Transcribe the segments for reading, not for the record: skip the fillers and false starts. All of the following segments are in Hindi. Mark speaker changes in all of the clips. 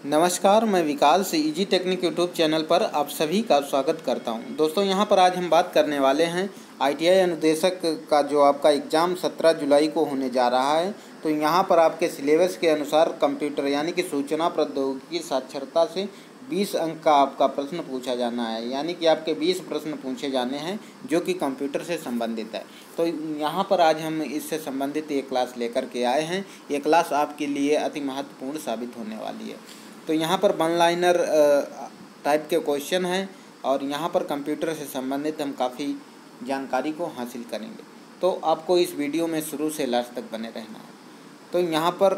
Speaker 1: नमस्कार, मैं विकास से इजी टेक्निक यूट्यूब चैनल पर आप सभी का स्वागत करता हूं। दोस्तों, यहां पर आज हम बात करने वाले हैं आईटीआई अनुदेशक का जो आपका एग्ज़ाम 17 जुलाई को होने जा रहा है। तो यहां पर आपके सिलेबस के अनुसार कंप्यूटर यानी कि सूचना प्रौद्योगिकी साक्षरता से 20 अंक का आपका प्रश्न पूछा जाना है, यानी कि आपके 20 प्रश्न पूछे जाने हैं जो कि कंप्यूटर से संबंधित है। तो यहाँ पर आज हम इससे संबंधित एक क्लास लेकर के आए हैं। ये क्लास आपके लिए अति महत्वपूर्ण साबित होने वाली है। तो यहाँ पर वन लाइनर टाइप के क्वेश्चन हैं और यहाँ पर कंप्यूटर से संबंधित हम काफ़ी जानकारी को हासिल करेंगे। तो आपको इस वीडियो में शुरू से लास्ट तक बने रहना है। तो यहाँ पर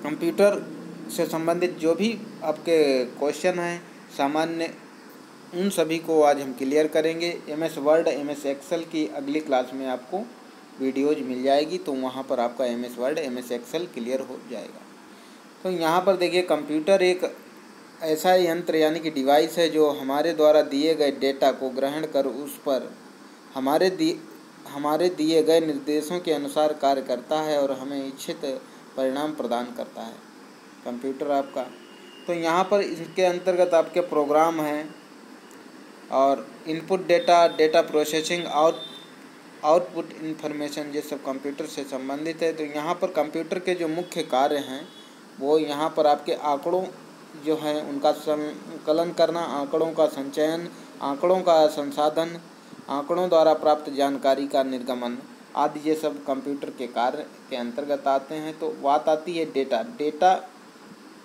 Speaker 1: कंप्यूटर से संबंधित जो भी आपके क्वेश्चन हैं सामान्य, उन सभी को आज हम क्लियर करेंगे। MS वर्ड, MS एक्सेल की अगली क्लास में आपको वीडियोज़ मिल जाएगी, तो वहाँ पर आपका MS Word, MS Excel clear हो जाएगा। तो यहाँ पर देखिए, कंप्यूटर एक ऐसा यंत्र यानी कि डिवाइस है जो हमारे द्वारा दिए गए डेटा को ग्रहण कर उस पर हमारे दिए गए निर्देशों के अनुसार कार्य करता है और हमें इच्छित परिणाम प्रदान करता है कंप्यूटर आपका। तो यहाँ पर इसके अंतर्गत आपके प्रोग्राम हैं और input data, data processing, output information, ये सब कंप्यूटर से संबंधित है। तो यहाँ पर कंप्यूटर के जो मुख्य कार्य हैं वो यहाँ पर आपके आंकड़ों जो हैं उनका संकलन करना, आंकड़ों का संचयन, आंकड़ों का संसाधन, आंकड़ों द्वारा प्राप्त जानकारी का निर्गमन आदि, ये सब कंप्यूटर के कार्य के अंतर्गत आते हैं। तो बात आती है डेटा। डेटा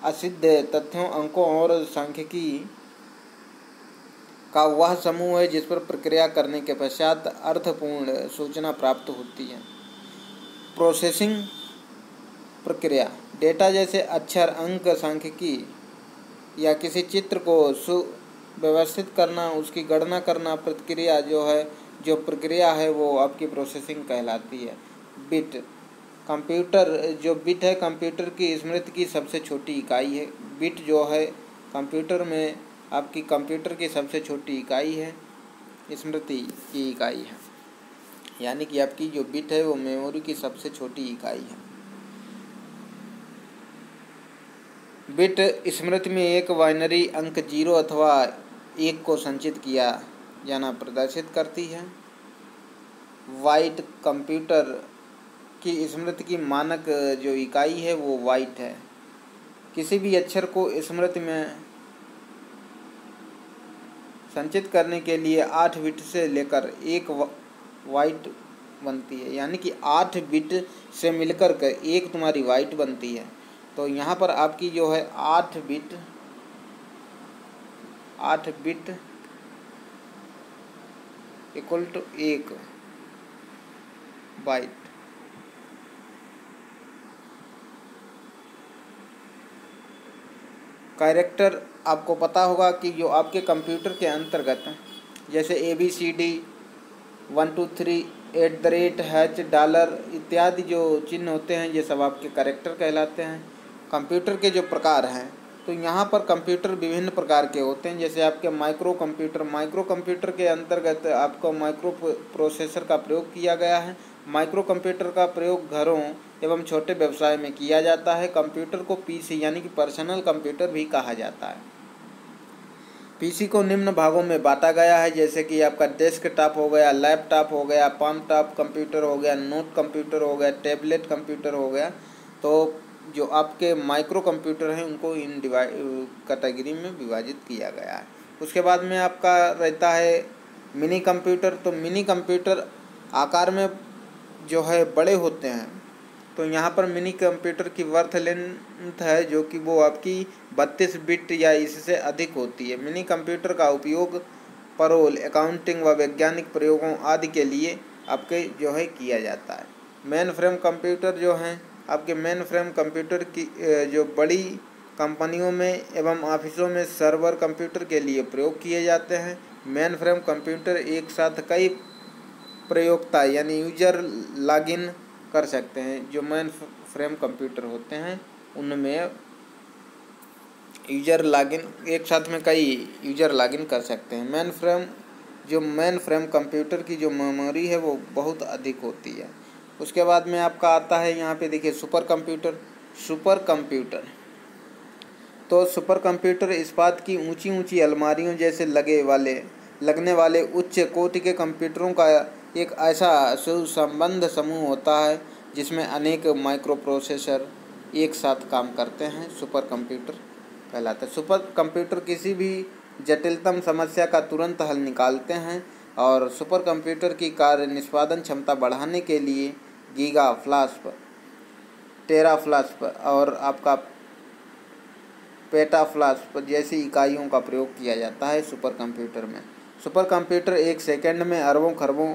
Speaker 1: असिद्ध तथ्यों, अंकों और सांख्यिकी का वह समूह है जिस पर प्रक्रिया करने के पश्चात अर्थपूर्ण सूचना प्राप्त होती है। प्रोसेसिंग प्रक्रिया, डेटा जैसे अक्षर, अंक, सांख्यिकी या किसी चित्र को सुव्यवस्थित करना, उसकी गणना करना, जो प्रक्रिया है वो आपकी प्रोसेसिंग कहलाती है। बिट, कंप्यूटर जो बिट है कंप्यूटर की स्मृति की सबसे छोटी इकाई है। बिट जो है कंप्यूटर में आपकी कंप्यूटर की सबसे छोटी इकाई है, स्मृति की इकाई है, यानी कि आपकी जो बिट है वो मेमोरी की सबसे छोटी इकाई है। बिट स्मृति में एक बाइनरी अंक 0 अथवा 1 को संचित किया जाना प्रदर्शित करती है। बाइट कंप्यूटर की स्मृति की मानक जो इकाई है वो बाइट है। किसी भी अक्षर को स्मृति में संचित करने के लिए 8 बिट से लेकर 1 बाइट बनती है, यानी कि 8 बिट से मिलकर के एक तुम्हारी बाइट बनती है। तो यहाँ पर आपकी जो है 8 bit equal to 1 byte. Character आपको पता होगा कि जो आपके कंप्यूटर के अंतर्गत जैसे ABCD 1 2 3 $, इत्यादि जो चिन्ह होते हैं ये सब आपके कैरेक्टर कहलाते हैं। कंप्यूटर के जो प्रकार हैं, तो यहाँ पर कंप्यूटर विभिन्न प्रकार के होते हैं। जैसे आपके माइक्रो कंप्यूटर के अंतर्गत आपको माइक्रो प्रोसेसर का प्रयोग किया गया है। माइक्रो कंप्यूटर का प्रयोग घरों एवं छोटे व्यवसाय में किया जाता है। कंप्यूटर को PC यानी कि पर्सनल कंप्यूटर भी कहा जाता है। PC को निम्न भागों में बांटा गया है, जैसे कि आपका डेस्कटॉप हो गया, लैपटॉप हो गया, पाम टॉप कंप्यूटर हो गया, नोट कंप्यूटर हो गया, टैबलेट कंप्यूटर हो गया। तो जो आपके माइक्रो कंप्यूटर हैं उनको इन कैटेगरी में विभाजित किया गया है। उसके बाद में आपका रहता है मिनी कंप्यूटर। तो मिनी कंप्यूटर आकार में जो है बड़े होते हैं। तो यहाँ पर मिनी कंप्यूटर की वर्थ लेंथ है जो कि वो आपकी 32 बिट या इससे अधिक होती है। मिनी कंप्यूटर का उपयोग परोल, अकाउंटिंग व वैज्ञानिक प्रयोगों आदि के लिए आपके जो है किया जाता है। मेन फ्रेम कंप्यूटर जो हैं आपके मेन फ्रेम कंप्यूटर की जो बड़ी कंपनियों में एवं ऑफिसों में सर्वर कंप्यूटर के लिए प्रयोग किए जाते हैं। मेन फ्रेम कंप्यूटर एक साथ कई प्रयोक्ता यानी यूजर लॉगिन कर सकते हैं। जो मेन फ्रेम कंप्यूटर होते हैं उनमें यूजर लॉगिन एक साथ में कई यूजर लॉगिन कर सकते हैं। मेन फ्रेम कंप्यूटर की जो मेमोरी है वो बहुत अधिक होती है। उसके बाद में आपका आता है यहाँ पे देखिए सुपर कंप्यूटर। तो सुपर कंप्यूटर इस्पात की ऊंची ऊंची अलमारियों जैसे लगने वाले उच्च कोटि के कंप्यूटरों का एक ऐसा सुसंबद्ध समूह होता है जिसमें अनेक माइक्रो प्रोसेसर एक साथ काम करते हैं। सुपर कंप्यूटर कहलाता है। सुपर कंप्यूटर किसी भी जटिलतम समस्या का तुरंत हल निकालते हैं और सुपर कंप्यूटर की कार्य निष्पादन क्षमता बढ़ाने के लिए गीगा फ्लास्प, टेराफ्लास्प और आपका पेटाफ्लास्प जैसी इकाइयों का प्रयोग किया जाता है सुपर कंप्यूटर में। सुपर कंप्यूटर एक सेकंड में अरबों खरबों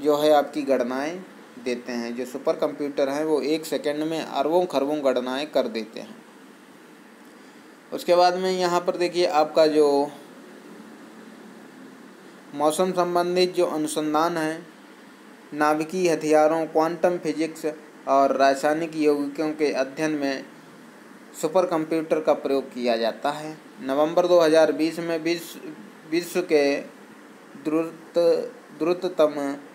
Speaker 1: जो है आपकी गणनाएं देते हैं। जो सुपर कंप्यूटर हैं वो एक सेकंड में अरबों खरबों गणनाएं कर देते हैं। उसके बाद में यहाँ पर देखिए आपका जो मौसम संबंधित जो अनुसंधान है, नाभिकीय हथियारों, क्वांटम फिजिक्स और रासायनिक यौगिकों के अध्ययन में सुपर कंप्यूटर का प्रयोग किया जाता है। नवंबर 2020 में विश्व के द्रुततम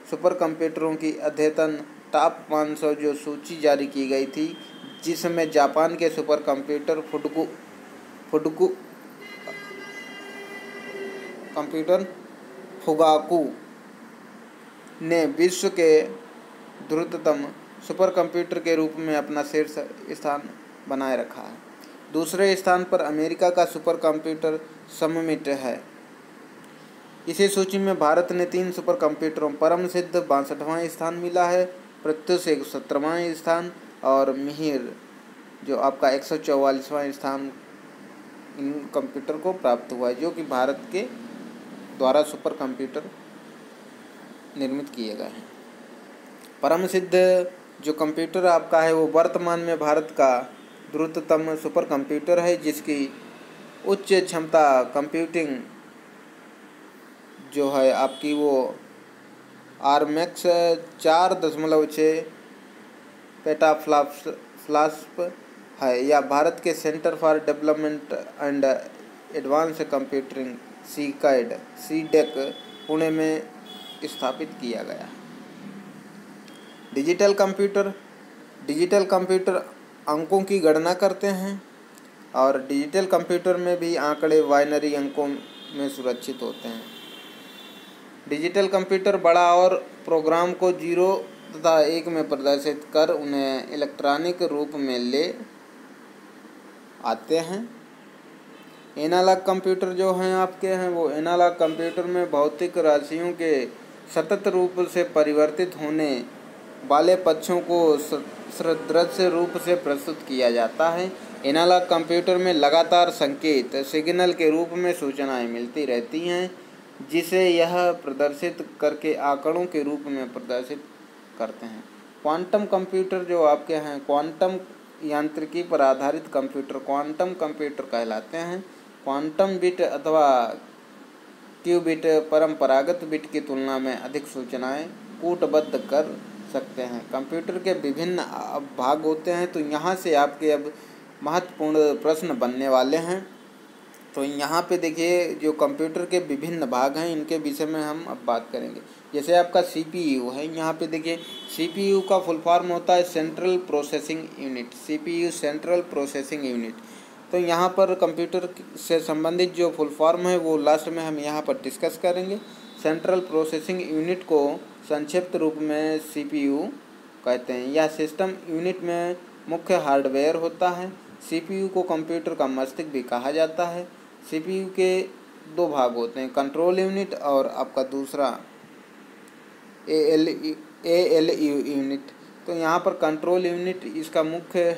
Speaker 1: सुपर कंप्यूटरों की अद्यतन टॉप 500 जो सूची जारी की गई थी, जिसमें जापान के सुपर कंप्यूटर फुगाकू ने विश्व के द्रुततम सुपर कंप्यूटर के रूप में अपना शीर्ष स्थान बनाए रखा है। दूसरे स्थान पर अमेरिका का सुपर कंप्यूटर समिट है। इसी सूची में भारत ने 3 सुपर कंप्यूटरों परम सिद्ध 62वां स्थान मिला है, प्रत्युष 117वां स्थान और मिहिर जो आपका 144वां स्थान इन कंप्यूटर को प्राप्त हुआ है, जो कि भारत के द्वारा सुपर कंप्यूटर निर्मित किए गए हैं। परम सिद्ध जो कंप्यूटर आपका है वो वर्तमान में भारत का द्रुततम सुपर कंप्यूटर है, जिसकी उच्च क्षमता कंप्यूटिंग जो है आपकी वो आरमैक्स 4.6 पेटाफ्लास्प है, या भारत के centre for development and advance computing CDAC Pune में स्थापित किया गया। डिजिटल कंप्यूटर अंकों की गणना करते हैं और डिजिटल कंप्यूटर में भी आंकड़े बाइनरी अंकों में सुरक्षित होते हैं। डिजिटल कंप्यूटर बड़ा और प्रोग्राम को 0 तथा 1 में प्रदर्शित कर उन्हें इलेक्ट्रॉनिक रूप में ले आते हैं। एनालॉग कंप्यूटर जो हैं आपके हैं वो एनालॉग कंप्यूटर में भौतिक राशियों के सतत रूप से परिवर्तित होने वाले पक्षों को सदृश्य रूप से प्रस्तुत किया जाता है। एनालॉग कंप्यूटर में लगातार संकेत सिग्नल के रूप में सूचनाएं मिलती रहती हैं, जिसे यह प्रदर्शित करके आंकड़ों के रूप में प्रदर्शित करते हैं। क्वांटम कंप्यूटर जो आपके हैं क्वांटम यांत्रिकी पर आधारित कंप्यूटर क्वांटम कंप्यूटर कहलाते हैं। क्वांटम बिट अथवा क्यूबिट परंपरागत बिट की तुलना में अधिक सूचनाएं कूटबद्ध कर सकते हैं। कंप्यूटर के विभिन्न भाग होते हैं, तो यहाँ से आपके अब महत्वपूर्ण प्रश्न बनने वाले हैं। तो यहाँ पे देखिए जो कंप्यूटर के विभिन्न भाग हैं इनके विषय में हम अब बात करेंगे। जैसे आपका CPU है, यहाँ पे देखिए CPU का फुल फॉर्म होता है central processing unit. CPU central processing unit. तो यहाँ पर कंप्यूटर से संबंधित जो फुल फॉर्म है वो लास्ट में हम यहाँ पर डिस्कस करेंगे। सेंट्रल प्रोसेसिंग यूनिट को संक्षिप्त रूप में CPU कहते हैं। यह सिस्टम यूनिट में मुख्य हार्डवेयर होता है। CPU को कंप्यूटर का मस्तिष्क भी कहा जाता है। CPU के 2 भाग होते हैं, कंट्रोल यूनिट और आपका दूसरा ALU यूनिट। तो यहाँ पर कंट्रोल यूनिट इसका मुख्य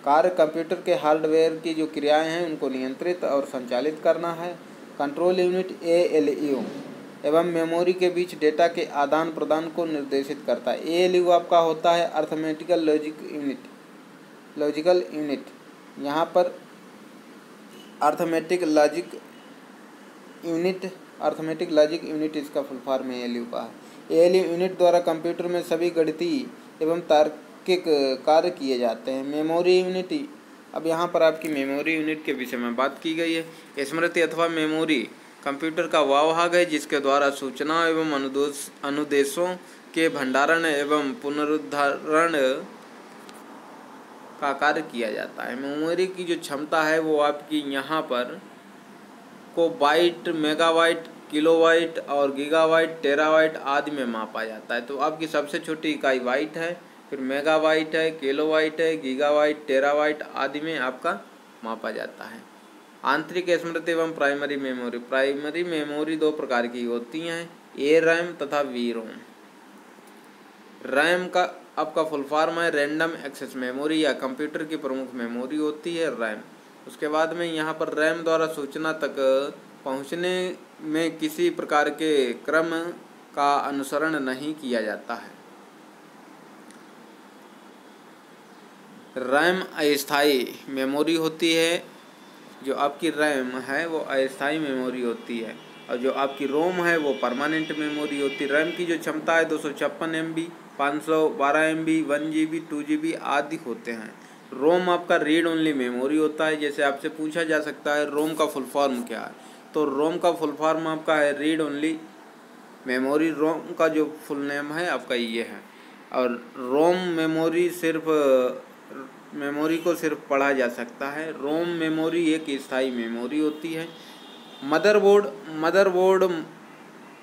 Speaker 1: कार्य कंप्यूटर के हार्डवेयर की जो क्रियाएं हैं उनको नियंत्रित और संचालित करना है। कंट्रोल यूनिट ALU एवं मेमोरी के बीच डेटा के आदान प्रदान को निर्देशित करता है। ALU आपका होता है अर्थमेटिकल लॉजिकल यूनिट। यहाँ पर अर्थमेटिक लॉजिक यूनिट इसका फुल फॉर्म ALU का है। ALU यूनिट द्वारा कंप्यूटर में सभी गणितीय एवं तार्किक कार्य किए जाते हैं। मेमोरी यूनिट, अब यहाँ पर आपकी मेमोरी यूनिट के विषय में बात की गई है। स्मृति अथवा मेमोरी कंप्यूटर का वह भाग है जिसके द्वारा सूचना एवं अनुदेशों के भंडारण एवं पुनरुद्धारण का कार्य किया जाता है। मेमोरी की जो क्षमता है वो आपकी यहाँ पर को बाइट, मेगाबाइट, किलोबाइट और गीगाबाइट, टेराबाइट आदि में मापा जाता है। तो आपकी सबसे छोटी इकाई बाइट है, फिर मेगाबाइट है, किलोबाइट है, गीगाबाइट, टेराबाइट आदि में आपका मापा जाता है। आंतरिक स्मृति एवं प्राइमरी मेमोरी। प्राइमरी मेमोरी दो प्रकार की होती हैं, ए रैम तथा वी रोम। रैम का आपका फुल फॉर्म है रैंडम एक्सेस मेमोरी या कंप्यूटर की प्रमुख मेमोरी होती है रैम। उसके बाद में यहाँ पर रैम द्वारा सूचना तक पहुँचने में किसी प्रकार के क्रम का अनुसरण नहीं किया जाता है। रैम अस्थायी मेमोरी होती है। जो आपकी रैम है वो अस्थायी मेमोरी होती है और जो आपकी रोम है वो परमानेंट मेमोरी होती है। रैम की जो क्षमता है 256 MB, 512 MB, 1 GB, 2 GB आदि होते हैं। रोम आपका रीड ओनली मेमोरी होता है। जैसे आपसे पूछा जा सकता है रोम का फुल फॉर्म क्या है, तो रोम का फुल फॉर्म आपका है रीड ओनली मेमोरी। रोम का जो फुल नेम है आपका ये है। और रोम मेमोरी मेमोरी को सिर्फ पढ़ा जा सकता है। रोम मेमोरी एक स्थायी मेमोरी होती है। मदरबोर्ड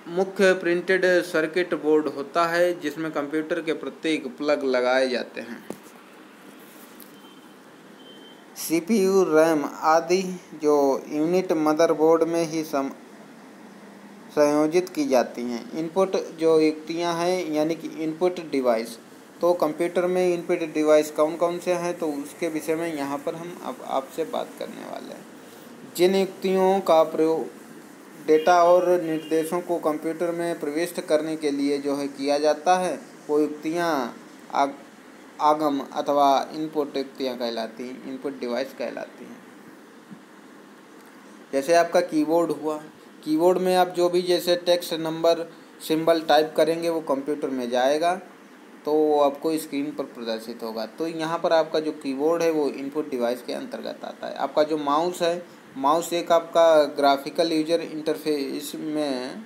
Speaker 1: मुख्य प्रिंटेड सर्किट बोर्ड होता है जिसमें कंप्यूटर के प्रत्येक प्लग लगाए जाते हैं। CPU, रैम आदि जो यूनिट मदरबोर्ड में ही संयोजित की जाती हैं। इनपुट जो युक्तियां हैं यानी कि इनपुट डिवाइस, तो कंप्यूटर में इनपुट डिवाइस कौन कौन से हैं तो उसके विषय में यहाँ पर हम अब आपसे बात करने वाले हैं। जिन युक्तियों का प्रयोग डेटा और निर्देशों को कंप्यूटर में प्रविष्ट करने के लिए जो है किया जाता है वो युक्तियाँ आगम अथवा इनपुट युक्तियाँ कहलाती हैं, इनपुट डिवाइस कहलाती हैं। जैसे आपका कीबोर्ड हुआ, कीबोर्ड में आप जो भी जैसे टेक्स्ट, नंबर, सिंबल टाइप करेंगे वो कंप्यूटर में जाएगा तो वो आपको स्क्रीन पर प्रदर्शित होगा। तो यहाँ पर आपका जो कीबोर्ड है वो इनपुट डिवाइस के अंतर्गत आता है। आपका जो माउस है, माउस एक आपका ग्राफिकल यूजर इंटरफेस में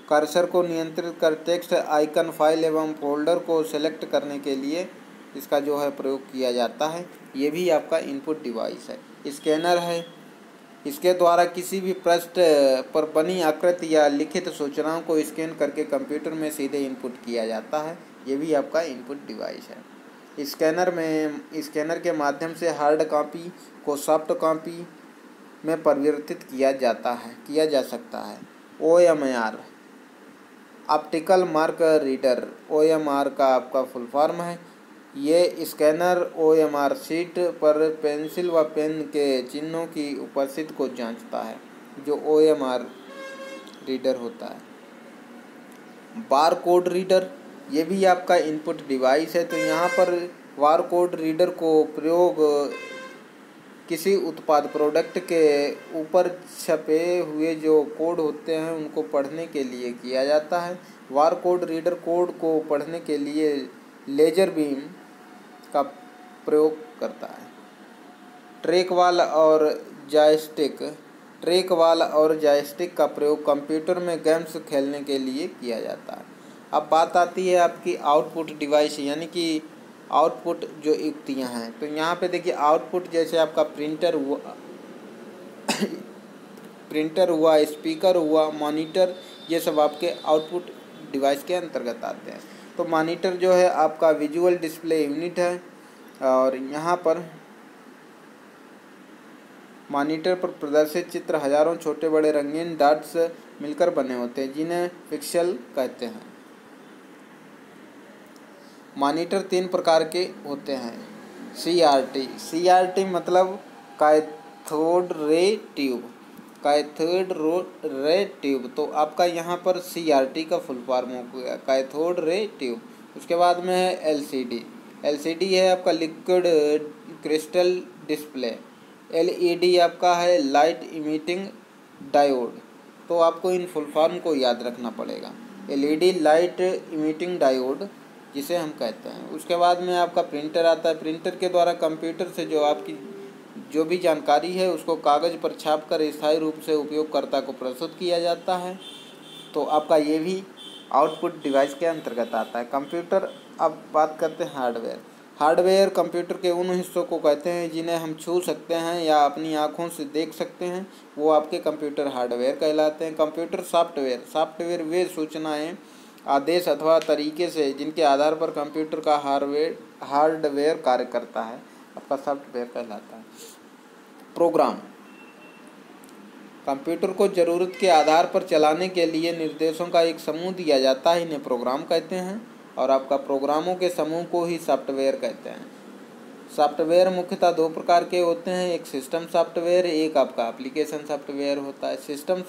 Speaker 1: कर्सर को नियंत्रित कर टेक्स्ट, आइकन, फाइल एवं फोल्डर को सेलेक्ट करने के लिए इसका जो है प्रयोग किया जाता है। ये भी आपका इनपुट डिवाइस है। स्कैनर है, इसके द्वारा किसी भी पृष्ठ पर बनी आकृति या लिखित सूचनाओं को स्कैन करके कंप्यूटर में सीधे इनपुट किया जाता है। ये भी आपका इनपुट डिवाइस है। स्कैनर के माध्यम से हार्ड कॉपी को सॉफ्ट कॉपी में परिवर्तित किया जा सकता है। OMR, optical mark reader, OMR का आपका फुल फॉर्म है। ये स्कैनर OMR शीट पर पेंसिल व पेन के चिन्हों की उपस्थिति को जांचता है, जो OMR रीडर होता है। बार कोड रीडर, ये भी आपका इनपुट डिवाइस है। तो यहाँ पर बार कोड रीडर को प्रयोग किसी उत्पाद प्रोडक्ट के ऊपर छपे हुए जो कोड होते हैं उनको पढ़ने के लिए किया जाता है। बार कोड रीडर कोड को पढ़ने के लिए लेजर बीम का प्रयोग करता है। ट्रैक वाल और जॉयस्टिक का प्रयोग कंप्यूटर में गेम्स खेलने के लिए किया जाता है। अब बात आती है आपकी आउटपुट डिवाइस यानी कि आउटपुट जो युक्तियां हैं। तो यहाँ पे देखिए आउटपुट जैसे आपका प्रिंटर हुआ, स्पीकर हुआ, मॉनिटर, ये सब आपके आउटपुट डिवाइस के अंतर्गत आते हैं। तो मॉनिटर जो है आपका विजुअल डिस्प्ले यूनिट है और यहाँ पर मॉनिटर पर प्रदर्शित चित्र हजारों छोटे बड़े रंगीन डॉट्स मिलकर बने होते हैं जिन्हें पिक्सेल कहते हैं। मॉनिटर 3 प्रकार के होते हैं। CRT मतलब कैथोड रे ट्यूब, तो आपका यहाँ पर CRT का फुल फॉर्म हो गया कैथोड रे ट्यूब। उसके बाद में है LCD है आपका लिक्विड क्रिस्टल डिस्प्ले। LED आपका है लाइट इमिटिंग डायोड। तो आपको इन फुल फॉर्म को याद रखना पड़ेगा, LED लाइट इमिटिंग डायोड जिसे हम कहते हैं। उसके बाद में आपका प्रिंटर आता है। प्रिंटर के द्वारा कंप्यूटर से जो भी जानकारी है उसको कागज़ पर छापकर स्थायी रूप से उपयोगकर्ता को प्रस्तुत किया जाता है। तो आपका ये भी आउटपुट डिवाइस के अंतर्गत आता है। कंप्यूटर, अब बात करते हैं हार्डवेयर। हार्डवेयर कंप्यूटर के उन हिस्सों को कहते हैं जिन्हें हम छू सकते हैं या अपनी आँखों से देख सकते हैं, वो आपके कंप्यूटर हार्डवेयर कहलाते हैं। कंप्यूटर सॉफ्टवेयर वे सूचनाएं, आदेश अथवा तरीके से जिनके आधार पर कंप्यूटर का हार्डवेयर कार्य करता है, आपका सॉफ्टवेयर कहलाता है। प्रोग्राम कंप्यूटर को ज़रूरत के आधार पर चलाने के लिए निर्देशों का एक समूह दिया जाता है, इन्हें प्रोग्राम कहते हैं। और आपका प्रोग्रामों के समूह को ही सॉफ्टवेयर कहते हैं। सॉफ्टवेयर मुख्यतः दो प्रकार के होते हैं, एक सिस्टम सॉफ्टवेयर, एक आपका एप्लीकेशन सॉफ्टवेयर होता है। सिस्टम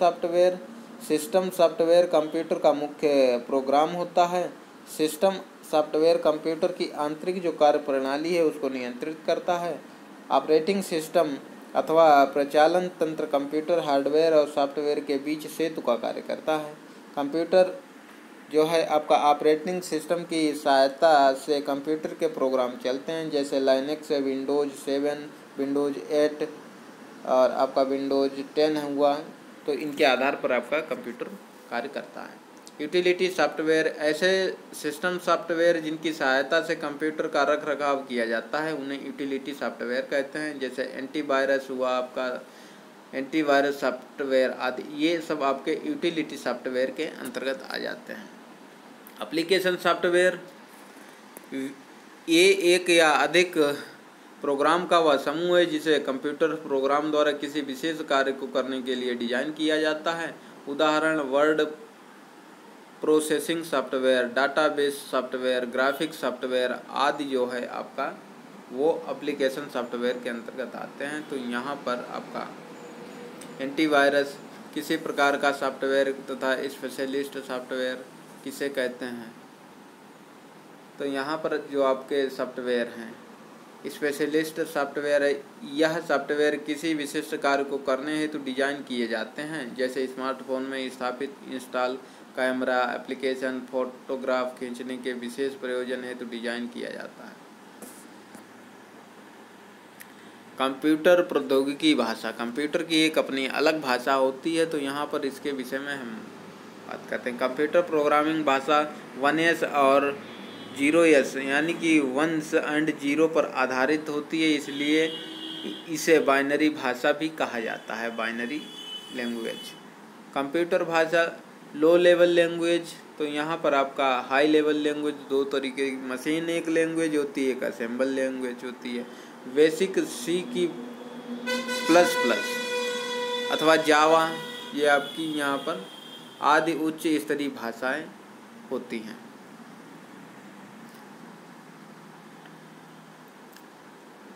Speaker 1: सॉफ्टवेयर कंप्यूटर का मुख्य प्रोग्राम होता है। सिस्टम सॉफ्टवेयर कंप्यूटर की आंतरिक जो कार्य प्रणाली है उसको नियंत्रित करता है। ऑपरेटिंग सिस्टम अथवा प्रचालन तंत्र कंप्यूटर हार्डवेयर और सॉफ्टवेयर के बीच सेतु का कार्य करता है। कंप्यूटर जो है आपका ऑपरेटिंग सिस्टम की सहायता से कंप्यूटर के प्रोग्राम चलते हैं, जैसे लाइनेक्स, विंडोज़ 7, विंडोज़ 8 और आपका विंडोज़ 10 हुआ, तो इनके आधार पर आपका कंप्यूटर कार्य करता है। यूटिलिटी सॉफ्टवेयर ऐसे सिस्टम सॉफ्टवेयर जिनकी सहायता से कंप्यूटर का रख रखाव किया जाता है, उन्हें यूटिलिटी सॉफ्टवेयर कहते हैं। जैसे एंटीवायरस हुआ, आपका एंटीवायरस सॉफ्टवेयर आदि, ये सब आपके यूटिलिटी सॉफ्टवेयर के अंतर्गत आ जाते हैं। एप्लीकेशन सॉफ्टवेयर ये एक या अधिक प्रोग्राम का वह समूह है जिसे कंप्यूटर प्रोग्राम द्वारा किसी विशेष कार्य को करने के लिए डिजाइन किया जाता है। उदाहरण word processing software, database software, graphics software आदि जो है आपका वो एप्लीकेशन सॉफ्टवेयर के अंतर्गत आते हैं। तो यहाँ पर आपका एंटीवायरस किसी प्रकार का सॉफ्टवेयर तथा स्पेशलिस्ट सॉफ्टवेयर किसे कहते हैं। तो यहाँ पर जो आपके सॉफ्टवेयर हैं, स्पेशलिस्ट सॉफ्टवेयर है, यह सॉफ्टवेयर किसी विशिष्ट कार्य को करने हेतु डिजाइन किए जाते हैं। जैसे स्मार्टफोन में स्थापित इंस्टॉल कैमरा एप्लीकेशन फोटोग्राफ खींचने के विशेष प्रयोजन हेतु डिजाइन किया जाता है। कंप्यूटर प्रौद्योगिकी भाषा, कंप्यूटर की एक अपनी अलग भाषा होती है, तो यहाँ पर इसके विषय में हम बात करते हैं। कंप्यूटर प्रोग्रामिंग भाषा 1S और 0S यानी कि 1 एंड 0 पर आधारित होती है, इसलिए इसे बाइनरी भाषा भी कहा जाता है, बाइनरी लैंग्वेज। कंप्यूटर भाषा लो लेवल लैंग्वेज, तो यहाँ पर आपका हाई लेवल लैंग्वेज दो तरीके की, मशीन एक लैंग्वेज होती है, एक असेंबल लैंग्वेज होती है। बेसिक सी की प्लस अथवा जावा, ये आपकी यहाँ पर आदि उच्च स्तरीय भाषाएं होती हैं।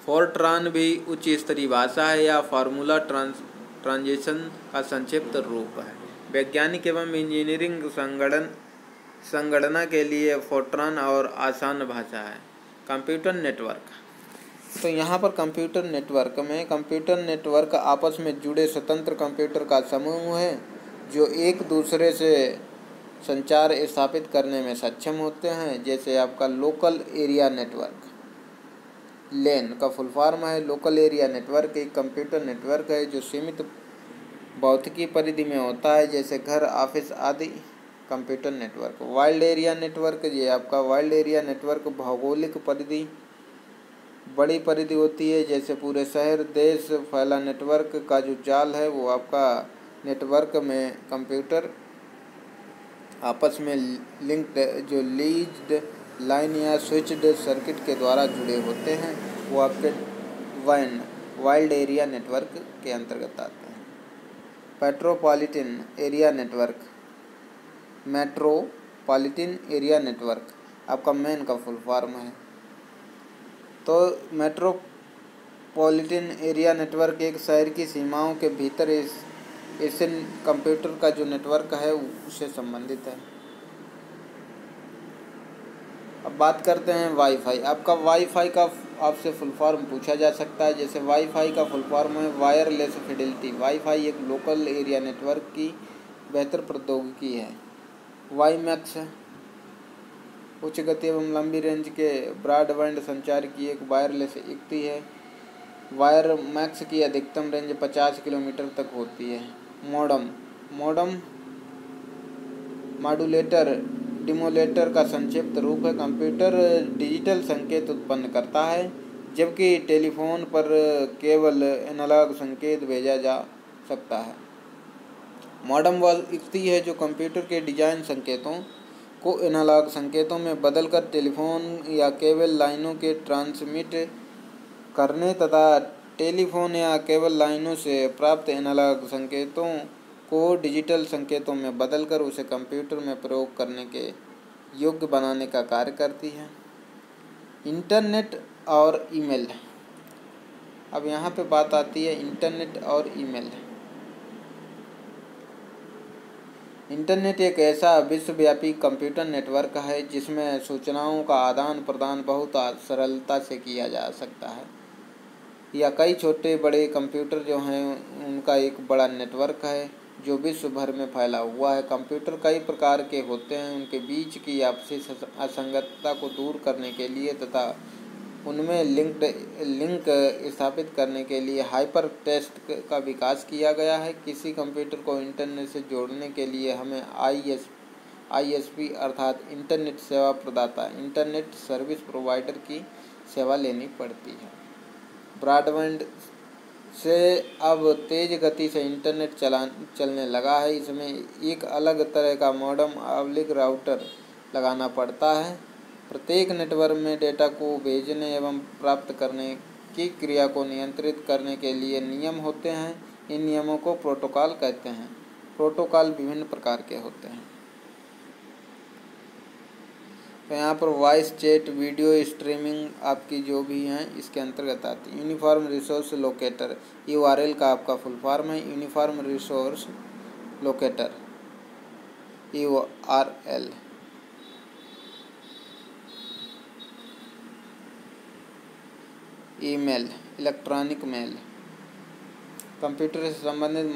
Speaker 1: फोर्ट्रान भी उच्च स्तरीय भाषा है या फार्मूला ट्रांजिशन का संक्षिप्त रूप है। वैज्ञानिक एवं इंजीनियरिंग संगणना के लिए फोर्ट्रान और आसान भाषा है। कंप्यूटर नेटवर्क, तो यहाँ पर कंप्यूटर नेटवर्क आपस में जुड़े स्वतंत्र कंप्यूटर का समूह है जो एक दूसरे से संचार स्थापित करने में सक्षम होते हैं। जैसे आपका लोकल एरिया नेटवर्क, लेन का फुल फॉर्म है। लोकल एरिया नेटवर्क एक कंप्यूटर नेटवर्क है जो सीमित भौतिकी परिधि में होता है, जैसे घर, ऑफिस आदि। Computer network wild area network, ये आपका वाइल्ड एरिया नेटवर्क भौगोलिक परिधि, बड़ी परिधि होती है, जैसे पूरे शहर देश फैला नेटवर्क का जो जाल है वो आपका नेटवर्क में कंप्यूटर आपस में लिंक्ड जो लीज्ड लाइन या स्विच्ड सर्किट के द्वारा जुड़े होते हैं, वो आपके वाइल्ड एरिया नेटवर्क के अंतर्गत आते हैं। मेट्रोपॉलिटन एरिया नेटवर्क आपका मेन का फुल फॉर्म है। तो मेट्रोपॉलिटन एरिया नेटवर्क एक शहर की सीमाओं के भीतर ऐसे कंप्यूटर का जो नेटवर्क है उससे संबंधित है। अब बात करते हैं वाईफाई। आपका वाईफाई का आपसे फुल फॉर्म पूछा जा सकता है। जैसे वाईफाई का फुल फॉर्म है वायरलेस फिडेलिटी। वाईफाई एक लोकल एरिया नेटवर्क की बेहतर प्रौद्योगिकी है। वाईमैक्स उच्च गति एवं लंबी रेंज के ब्रॉडबैंड संचार की एक वायरलेस युक्ति है। वायरमैक्स की अधिकतम रेंज 50 किलोमीटर तक होती है। मॉडम मॉड्यूलेटर डिमोलेटर का संक्षिप्त रूप है। कंप्यूटर डिजिटल संकेत उत्पन्न करता है, जबकि टेलीफोन पर केवल एनालॉग संकेत भेजा जा सकता है। मॉडेम वह युक्ति है जो कंप्यूटर के डिजाइन संकेतों को एनालॉग संकेतों में बदलकर टेलीफोन या केबल लाइनों के ट्रांसमिट करने तथा टेलीफोन या केबल लाइनों से प्राप्त एनालॉग संकेतों को डिजिटल संकेतों में बदलकर उसे कंप्यूटर में प्रयोग करने के योग्य बनाने का कार्य करती है। इंटरनेट और ईमेल। अब यहाँ पे बात आती है इंटरनेट और ईमेल। इंटरनेट एक ऐसा विश्वव्यापी कंप्यूटर नेटवर्क है जिसमें सूचनाओं का आदान प्रदान बहुत सरलता से किया जा सकता है। या कई छोटे बड़े कंप्यूटर जो हैं उनका एक बड़ा नेटवर्क है जो विश्व भर में फैला हुआ है। कंप्यूटर कई प्रकार के होते हैं। उनके बीच की आपसी असंगतता को दूर करने के लिए तथा उनमें लिंक स्थापित करने के लिए हाइपर टेक्स्ट का विकास किया गया है। किसी कंप्यूटर को इंटरनेट से जोड़ने के लिए हमें ISP अर्थात इंटरनेट सेवा प्रदाता, इंटरनेट सर्विस प्रोवाइडर की सेवा लेनी पड़ती है। ब्रॉडबैंड से अब तेज़ गति से इंटरनेट चलने लगा है। इसमें एक अलग तरह का मॉडेम राउटर लगाना पड़ता है। प्रत्येक नेटवर्क में डेटा को भेजने एवं प्राप्त करने की क्रिया को नियंत्रित करने के लिए नियम होते हैं। इन नियमों को प्रोटोकॉल कहते हैं। प्रोटोकॉल विभिन्न प्रकार के होते हैं। तो यहाँ पर वॉइस चैट, वीडियो स्ट्रीमिंग आपकी जो भी हैं इसके अंतर्गत आती है। यूनिफॉर्म रिसोर्स लोकेटर, URL का आपका फुल फॉर्म है uniform resource locator, URL। Email, electronic mail. Computer से संबंधित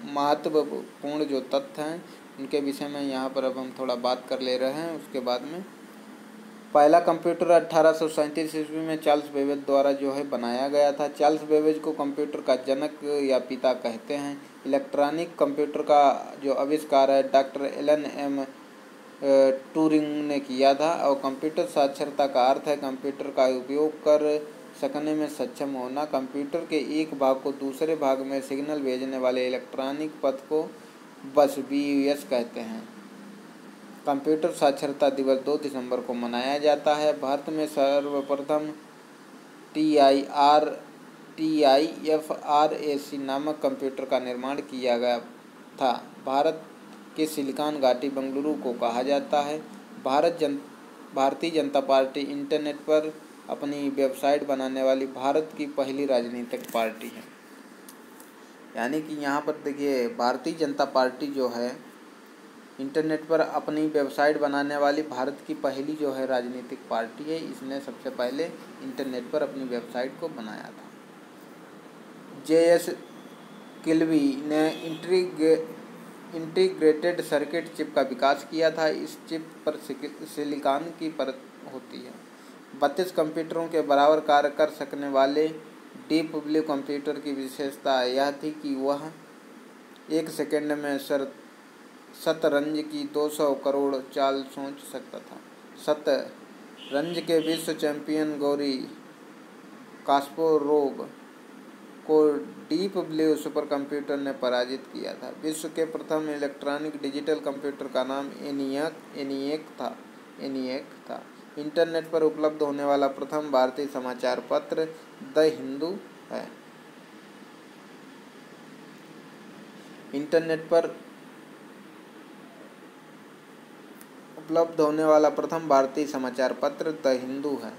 Speaker 1: महत्वपूर्ण जो तथ्य हैं उनके विषय में यहाँ पर अब हम थोड़ा बात कर ले रहे हैं। उसके बाद में पहला कंप्यूटर 1837 ईस्वी में चार्ल्स बेबेज द्वारा जो है बनाया गया था। चार्ल्स बेबेज को कंप्यूटर का जनक या पिता कहते हैं। इलेक्ट्रॉनिक कंप्यूटर का जो आविष्कार है डॉक्टर एलन एम ट्यूरिंग ने किया था। और कंप्यूटर साक्षरता का अर्थ है कंप्यूटर का उपयोग कर सकने में सक्षम होना। कंप्यूटर के एक भाग को दूसरे भाग में सिग्नल भेजने वाले इलेक्ट्रॉनिक पथ को बस BUS कहते हैं। कंप्यूटर साक्षरता दिवस 2 दिसंबर को मनाया जाता है। भारत में सर्वप्रथम TIFRAC नामक कंप्यूटर का निर्माण किया गया था। भारत के सिलिकॉन घाटी बेंगलुरु को कहा जाता है। भारतीय जनता पार्टी इंटरनेट पर अपनी वेबसाइट बनाने वाली भारत की पहली राजनीतिक पार्टी है। यानी कि यहाँ पर देखिए भारतीय जनता पार्टी जो है इंटरनेट पर अपनी वेबसाइट बनाने वाली भारत की पहली जो है राजनीतिक पार्टी है। इसने सबसे पहले इंटरनेट पर अपनी वेबसाइट को बनाया था। JS किल्वी ने इंटीग्रेटेड सर्किट चिप का विकास किया था। इस चिप पर सिलिकॉन की परत होती है। 32 कंप्यूटरों के बराबर कार्य कर सकने वाले डीप ब्लू कंप्यूटर की विशेषता यह थी कि वह 1 सेकंड में शतरंज की 200 करोड़ चाल सोच सकता था। शतरंज के विश्व चैंपियन गौरी कास्पारोव को डीप ब्लू सुपर कंप्यूटर ने पराजित किया था। विश्व के प्रथम इलेक्ट्रॉनिक डिजिटल कंप्यूटर का नाम ENIAC था। इंटरनेट पर उपलब्ध होने वाला प्रथम भारतीय समाचार पत्र द हिंदू है। इंटरनेट पर उपलब्ध होने वाला प्रथम भारतीय समाचार पत्र द हिंदू है।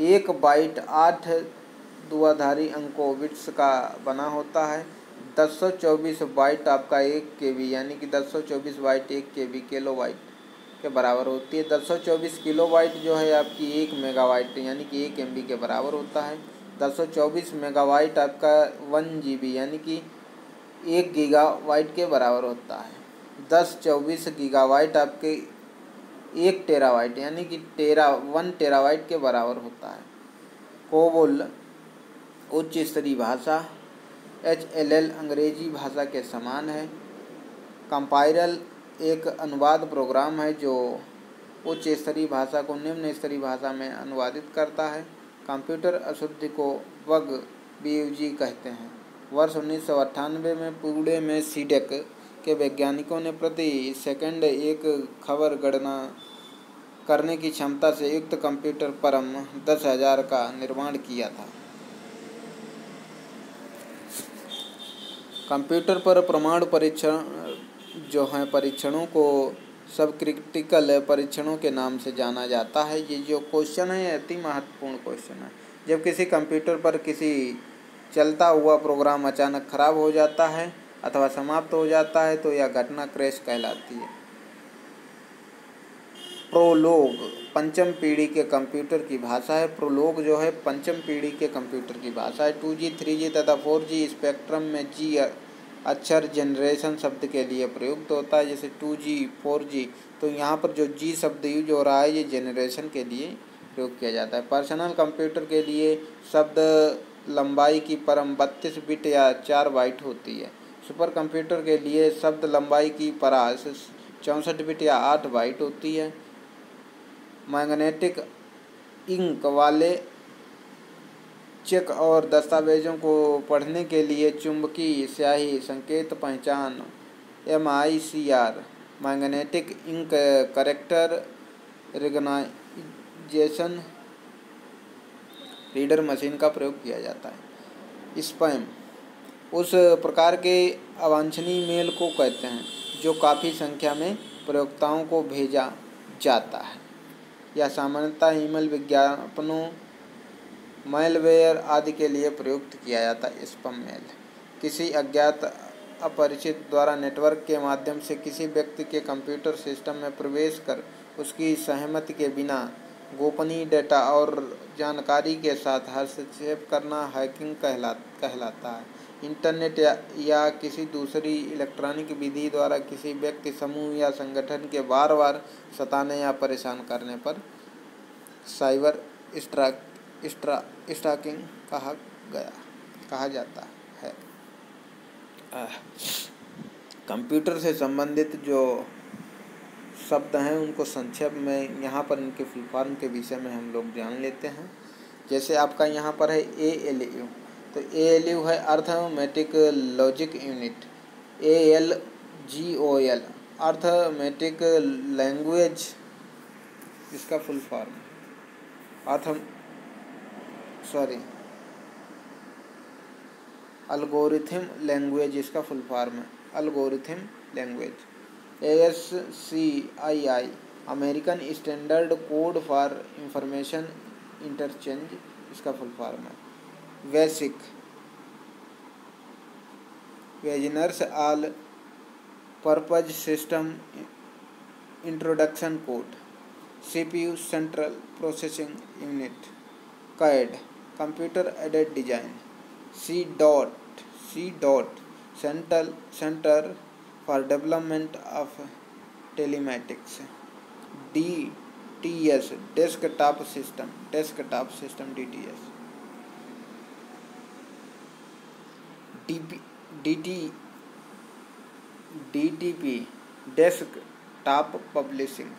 Speaker 1: 1 बाइट 8 द्विआधारी अंकों बिट्स का बना होता है। 1024 बाइट आपका 1 KB यानी कि 1024 बाइट 1 KB किलोबाइट के बराबर होती है। 1024 किलोबाइट जो है आपकी 1 मेगाबाइट यानी कि 1 MB के बराबर होता है। 1024 मेगाबाइट आपका 1 GB यानी कि 1 गीगाबाइट के बराबर होता है। 1024 गीगाबाइट आपके 1 टेराबाइट यानी कि 1 टेराबाइट के बराबर होता है। कोबोल उच्च स्तरीय भाषा, HLL अंग्रेजी भाषा के समान है। कंपाइलर एक अनुवाद प्रोग्राम है जो उच्च स्तरीय भाषा को निम्न स्तरीय भाषा में अनुवादित करता है। कंप्यूटर अशुद्धि को बग कहते हैं। वर्ष 1998 में पुणे में सीडेक के वैज्ञानिकों ने प्रति सेकंड एक खबर गणना करने की क्षमता से युक्त कंप्यूटर परम 10,000 का निर्माण किया था। कंप्यूटर पर परमाणु परीक्षण जो हैं परीक्षणों को सब क्रिटिकल परीक्षणों के नाम से जाना जाता है। ये जो क्वेश्चन है अति महत्वपूर्ण क्वेश्चन है। जब किसी कंप्यूटर पर किसी चलता हुआ प्रोग्राम अचानक खराब हो जाता है अथवा समाप्त हो जाता है तो यह घटना क्रैश कहलाती है। प्रोलोग पंचम पीढ़ी के कंप्यूटर की भाषा है। प्रोलोग जो है पंचम पीढ़ी के कंप्यूटर की भाषा है। 2G, 3G तथा 4G स्पेक्ट्रम में जी अक्षर जनरेशन शब्द के लिए प्रयुक्त होता है। जैसे 2G, 4G, तो यहाँ पर जो जी शब्द यूज हो रहा है ये जनरेशन के लिए प्रयोग किया जाता है। पर्सनल कंप्यूटर के लिए शब्द लंबाई की परम 32 बिट या 4 बाइट होती है। सुपर कंप्यूटर के लिए शब्द लंबाई की परास 64 बिट या 8 बाइट होती है। मैग्नेटिक इंक वाले चेक और दस्तावेज़ों को पढ़ने के लिए चुंबकीय स्याही संकेत पहचान MICR magnetic ink character recognition reader machine का प्रयोग किया जाता है। स्पैम उस प्रकार के अवांछनीय मेल को कहते हैं जो काफ़ी संख्या में प्रयोक्ताओं को भेजा जाता है। यह सामान्यतः ईमेल विज्ञापनों, मैलवेयर आदि के लिए प्रयुक्त किया जाता है। स्पैम मेल किसी अज्ञात अपरिचित द्वारा नेटवर्क के माध्यम से किसी व्यक्ति के कंप्यूटर सिस्टम में प्रवेश कर उसकी सहमति के बिना गोपनीय डेटा और जानकारी के साथ हस्तक्षेप करना हैकिंग कहलाता है। इंटरनेट या किसी दूसरी इलेक्ट्रॉनिक विधि द्वारा किसी व्यक्ति, समूह या संगठन के बार बार सताने या परेशान करने पर साइबर स्टॉकिंग कहा जाता है। कंप्यूटर से संबंधित जो शब्द हैं उनको संक्षेप में यहाँ पर इनके फुल फॉर्म के विषय में हम लोग जान लेते हैं। जैसे आपका यहाँ पर है ALU, तो ALU है arithmetic logic unit. ALGOL arithmetic language, इसका फुल फॉर्म अल्गोरिथम लैंग्वेज, इसका फुल फॉर्म है algorithm language. ASCII American standard code for information interchange, इसका फुल फॉर्म है basic beginners all purpose system introduction code. CPU central processing unit. CAD computer aided design. C centre for development of telematics. DTS desktop system DTS। DTP desktop publishing.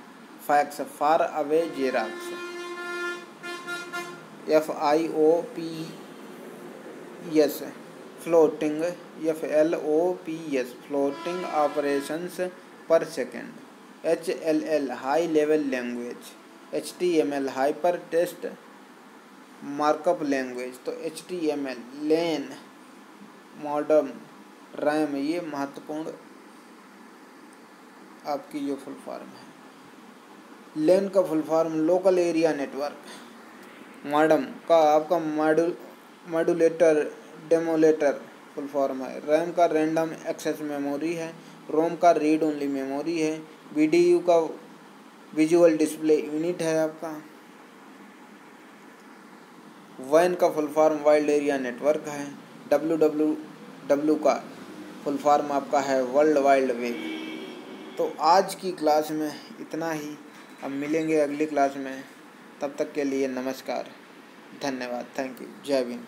Speaker 1: Fax far away xerox. FIOPS floating floating operations पर second. HLL high level language. HTML hyper text markup language. तो HTML लेन मॉडर्न रैम, ये महत्वपूर्ण आपकी जो फुल फॉर्म है। लेन का full form local area network. Modem का आपका मॉड्यूलेटर डेमोलेटर फुल फॉर्म है। रैम का रैंडम एक्सेस मेमोरी है। रोम का रीड ओनली मेमोरी है। VDU का विजुअल डिस्प्ले यूनिट है आपका। WAN का full form wide area network है। WWW का फुल फॉर्म आपका है वर्ल्ड वाइड वेब। तो आज की क्लास में इतना ही। अब मिलेंगे अगली क्लास में, तब तक के लिए नमस्कार, धन्यवाद, थैंक यू, जय भीम।